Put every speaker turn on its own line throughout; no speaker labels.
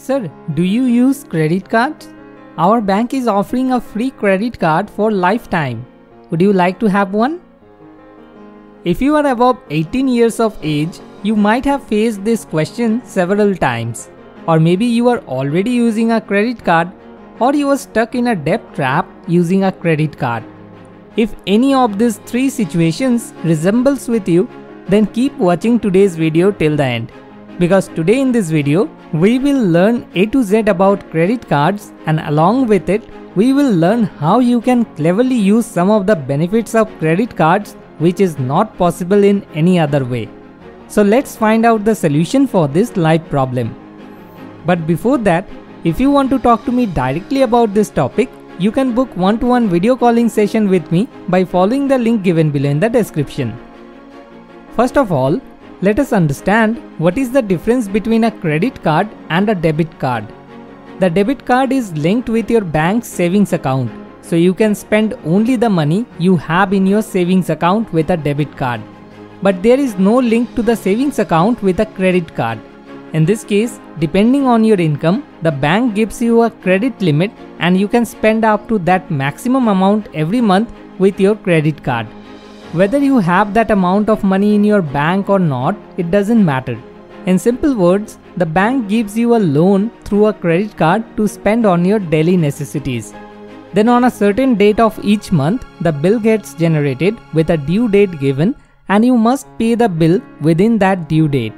Sir, do you use credit cards? Our bank is offering a free credit card for lifetime. Would you like to have one? If you are above 18 years of age, you might have faced this question several times. Or maybe you are already using a credit card, or you are stuck in a debt trap using a credit card. If any of these three situations resembles with you, then keep watching today's video till the end. Because today in this video, we will learn A to Z about credit cards, and along with it, we will learn how you can cleverly use some of the benefits of credit cards which is not possible in any other way. So let's find out the solution for this life problem. But before that, if you want to talk to me directly about this topic, you can book one-to-one video calling session with me by following the link given below in the description. First of all, let us understand what is the difference between a credit card and a debit card. The debit card is linked with your bank's savings account, so you can spend only the money you have in your savings account with a debit card. But there is no link to the savings account with a credit card. In this case, depending on your income, the bank gives you a credit limit and you can spend up to that maximum amount every month with your credit card. Whether you have that amount of money in your bank or not, it doesn't matter. In simple words, the bank gives you a loan through a credit card to spend on your daily necessities. Then on a certain date of each month, the bill gets generated with a due date given and you must pay the bill within that due date.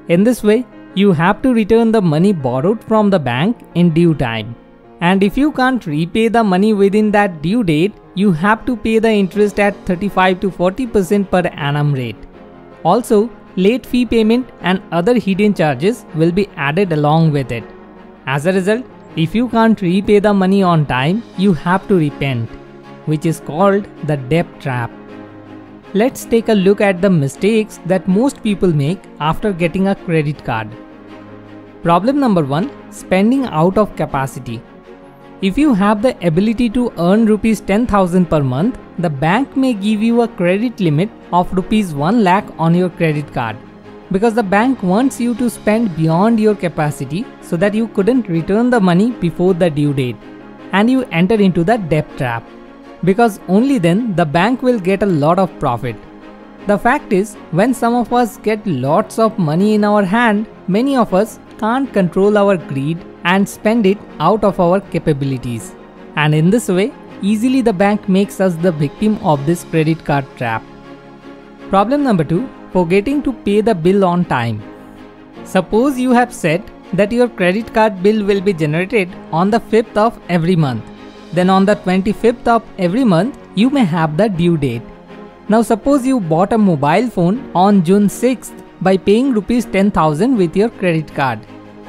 In this way, you have to return the money borrowed from the bank in due time. And if you can't repay the money within that due date, you have to pay the interest at 35 to 40% per annum rate. Also, late fee payment and other hidden charges will be added along with it. As a result, if you can't repay the money on time, you have to repent, which is called the debt trap. Let's take a look at the mistakes that most people make after getting a credit card. Problem number 1. Spending out of capacity. If you have the ability to earn rupees 10,000 per month, the bank may give you a credit limit of rupees 1 lakh on your credit card. Because the bank wants you to spend beyond your capacity so that you couldn't return the money before the due date and you enter into the debt trap. Because only then the bank will get a lot of profit. The fact is, when some of us get lots of money in our hand, many of us can't control our greed and spend it out of our capabilities. And in this way, easily the bank makes us the victim of this credit card trap. Problem number 2. Forgetting to pay the bill on time. Suppose you have said that your credit card bill will be generated on the 5th of every month. Then on the 25th of every month, you may have the due date. Now suppose you bought a mobile phone on June 6th by paying rupees 10,000 with your credit card.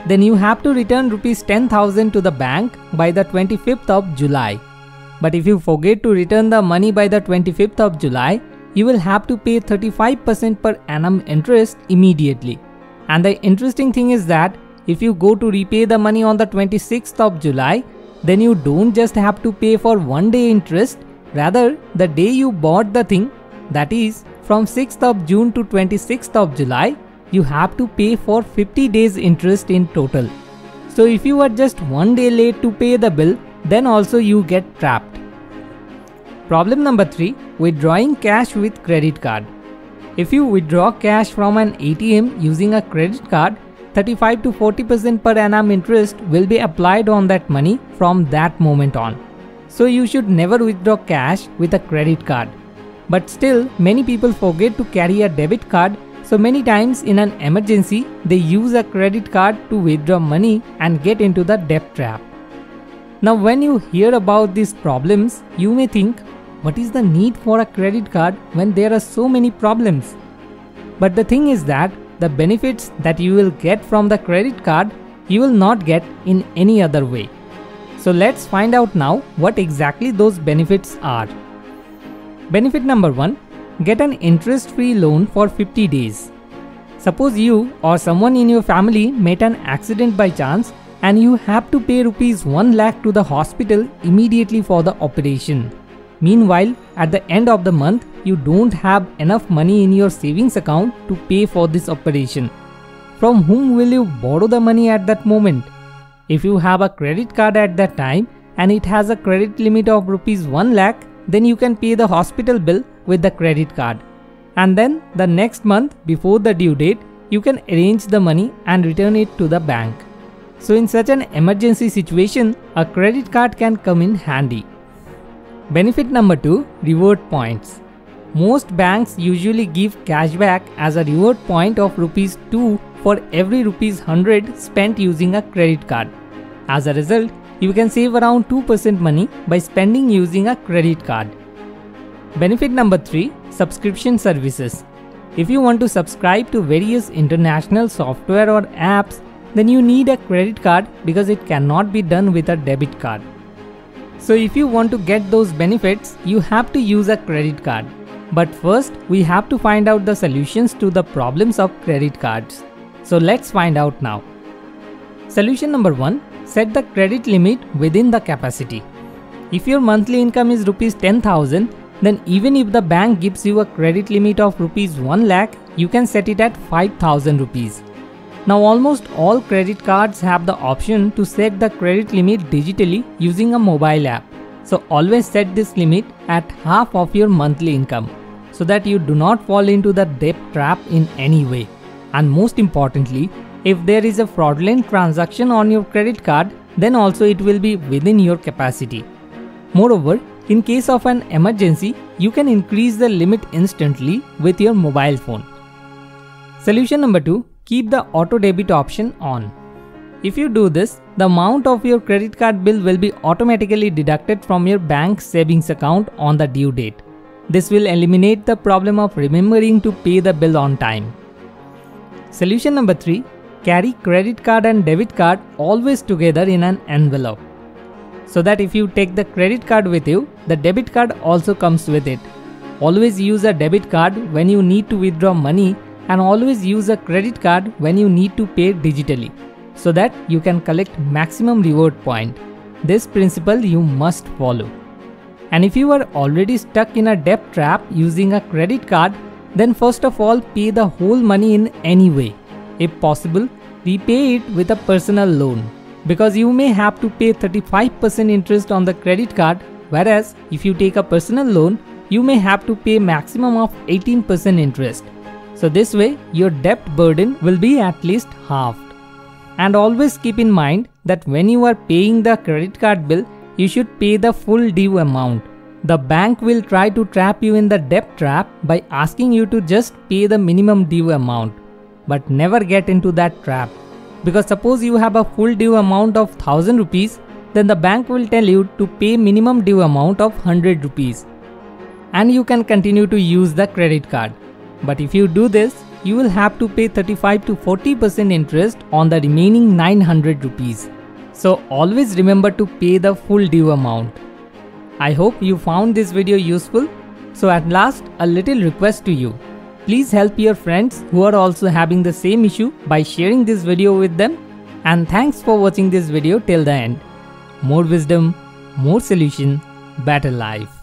Then you have to return rupees 10,000 to the bank by the 25th of July. But if you forget to return the money by the 25th of July, you will have to pay 35% per annum interest immediately. And the interesting thing is that if you go to repay the money on the 26th of July, then you don't just have to pay for 1 day interest, rather the day you bought the thing, that is from 6th of June to 26th of July, you have to pay for 50 days interest in total. So if you are just 1 day late to pay the bill, then also you get trapped. Problem number 3. Withdrawing cash with credit card. If you withdraw cash from an ATM using a credit card, 35 to 40% per annum interest will be applied on that money from that moment on. So you should never withdraw cash with a credit card. But still, many people forget to carry a debit card, so many times in an emergency, they use a credit card to withdraw money and get into the debt trap. Now when you hear about these problems, you may think, what is the need for a credit card when there are so many problems? But the thing is that the benefits that you will get from the credit card, you will not get in any other way. So let's find out now what exactly those benefits are. Benefit number 1. Get an interest-free loan for 50 days. Suppose you or someone in your family met an accident by chance and you have to pay rupees 1 lakh to the hospital immediately for the operation. Meanwhile, at the end of the month, you don't have enough money in your savings account to pay for this operation. From whom will you borrow the money at that moment? If you have a credit card at that time and it has a credit limit of rupees 1 lakh, then you can pay the hospital bill with the credit card. And then the next month before the due date, you can arrange the money and return it to the bank. So in such an emergency situation, a credit card can come in handy. Benefit number 2, reward points. Most banks usually give cashback as a reward point of rupees 2 for every rupees 100 spent using a credit card. As a result, you can save around 2% money by spending using a credit card. Benefit number 3, subscription services. If you want to subscribe to various international software or apps, then you need a credit card because it cannot be done with a debit card. So if you want to get those benefits, you have to use a credit card. But first, we have to find out the solutions to the problems of credit cards. So let's find out now. Solution number 1, set the credit limit within the capacity. If your monthly income is rupees 10,000, then even if the bank gives you a credit limit of rupees 1 lakh, you can set it at 5,000 rupees. Now almost all credit cards have the option to set the credit limit digitally using a mobile app. So always set this limit at half of your monthly income so that you do not fall into the debt trap in any way. And most importantly, if there is a fraudulent transaction on your credit card, then also it will be within your capacity. Moreover, in case of an emergency, you can increase the limit instantly with your mobile phone. Solution number 2, keep the auto debit option on. If you do this, the amount of your credit card bill will be automatically deducted from your bank savings account on the due date. This will eliminate the problem of remembering to pay the bill on time. Solution number 3, carry credit card and debit card always together in an envelope. So that if you take the credit card with you, the debit card also comes with it. Always use a debit card when you need to withdraw money and always use a credit card when you need to pay digitally, so that you can collect maximum reward point. This principle you must follow. And if you are already stuck in a debt trap using a credit card, then first of all pay the whole money in any way. If possible, repay it with a personal loan, because you may have to pay 35% interest on the credit card, whereas if you take a personal loan, you may have to pay maximum of 18% interest. So this way, your debt burden will be at least halved. And always keep in mind that when you are paying the credit card bill, you should pay the full due amount. The bank will try to trap you in the debt trap by asking you to just pay the minimum due amount. But never get into that trap. Because suppose you have a full due amount of 1000 rupees, then the bank will tell you to pay minimum due amount of 100 rupees. And you can continue to use the credit card. But if you do this, you will have to pay 35 to 40% interest on the remaining 900 rupees. So always remember to pay the full due amount. I hope you found this video useful. So at last, a little request to you. Please help your friends who are also having the same issue by sharing this video with them. And thanks for watching this video till the end. More wisdom, more solution, better life.